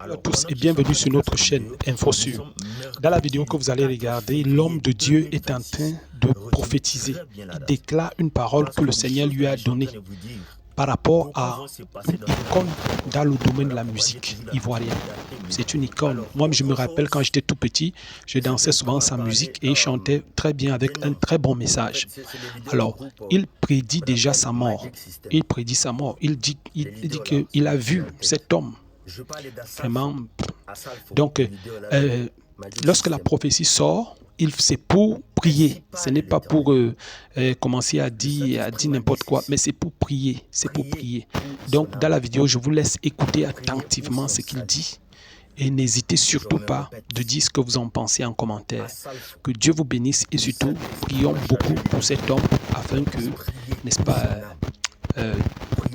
Bonjour à tous et bienvenue sur notre chaîne InfoSur. Dans la vidéo que vous allez regarder, l'homme de Dieu est en train de prophétiser. Il déclare une parole que le Seigneur lui a donnée par rapport à une icône dans le domaine de la musique ivoirienne. C'est une icône. Moi, je me rappelle quand j'étais tout petit, je dansais souvent sa musique et il chantait très bien avec un très bon message. Alors, il prédit déjà sa mort. Il prédit sa mort. Il dit qu'il a vu cet homme. Vraiment. Donc, lorsque la prophétie sort, c'est pour prier. Ce n'est pas pour commencer à dire n'importe quoi, mais c'est pour prier. C'est pour prier. Donc, dans la vidéo, je vous laisse écouter attentivement ce qu'il dit. Et n'hésitez surtout pas de dire ce que vous en pensez en commentaire. Que Dieu vous bénisse et surtout, prions beaucoup pour cet homme afin que, n'est-ce pas,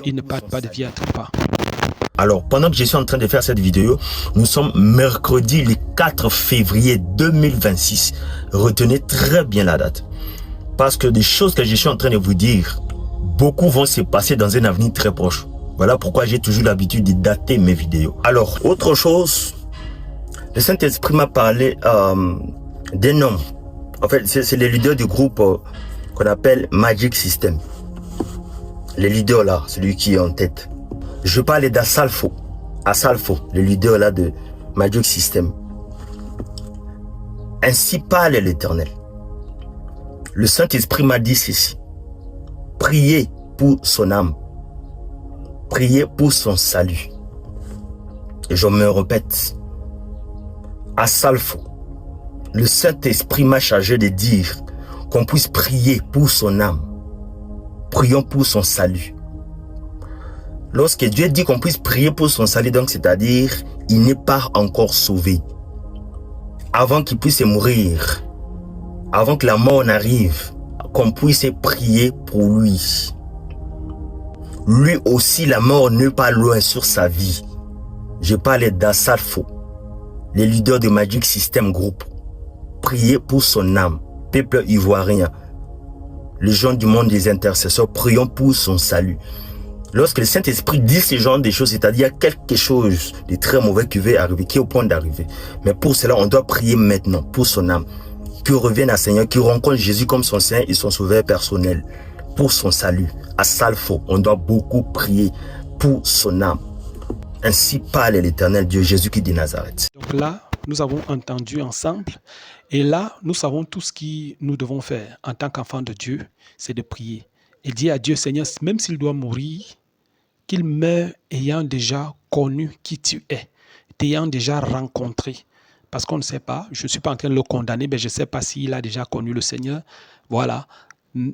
il ne parte pas de vie à trépas. Alors, pendant que je suis en train de faire cette vidéo, nous sommes mercredi le 4 février 2026. Retenez très bien la date. Parce que des choses que je suis en train de vous dire, beaucoup vont se passer dans un avenir très proche. Voilà pourquoi j'ai toujours l'habitude de dater mes vidéos. Alors, autre chose, le Saint-Esprit m'a parlé d'un homme. En fait, c'est le leader du groupe qu'on appelle Magic System. Le leader là, celui qui est en tête. Je parle d'Assalfo. Assalfo, le leader là de Magic System. Ainsi parle l'Éternel. Le Saint-Esprit m'a dit ceci. Priez pour son âme. Priez pour son salut. Et je me répète. Assalfo. Le Saint-Esprit m'a chargé de dire qu'on puisse prier pour son âme. Prions pour son salut. Lorsque Dieu dit qu'on puisse prier pour son salut, donc c'est-à-dire, il n'est pas encore sauvé. Avant qu'il puisse mourir, avant que la mort n'arrive, qu'on puisse prier pour lui. Lui aussi, la mort n'est pas loin sur sa vie. Je parle d'Assalfo, le leader de Magic System Group. Priez pour son âme, peuple ivoirien. Les gens du monde des intercesseurs, prions pour son salut. Lorsque le Saint-Esprit dit ce genre de choses, c'est-à-dire quelque chose de très mauvais qui veut arriver, qui est au point d'arriver. Mais pour cela, on doit prier maintenant pour son âme. Qu'il revienne à Seigneur, qu'il rencontre Jésus comme son Seigneur et son sauveur personnel. Pour son salut. À Salfo, on doit beaucoup prier pour son âme. Ainsi parle l'Éternel Dieu, Jésus qui de Nazareth. Donc là, nous avons entendu ensemble. Et là, nous savons tout ce que nous devons faire en tant qu'enfants de Dieu, c'est de prier. Et dire à Dieu, Seigneur, même s'il doit mourir, qu'il meure ayant déjà connu qui tu es, t'ayant déjà rencontré. Parce qu'on ne sait pas, je ne suis pas en train de le condamner, mais je ne sais pas s'il a déjà connu le Seigneur. Voilà,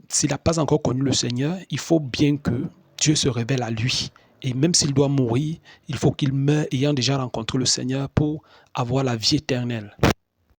s'il n'a pas encore connu le Seigneur, il faut bien que Dieu se révèle à lui. Et même s'il doit mourir, il faut qu'il meure ayant déjà rencontré le Seigneur pour avoir la vie éternelle.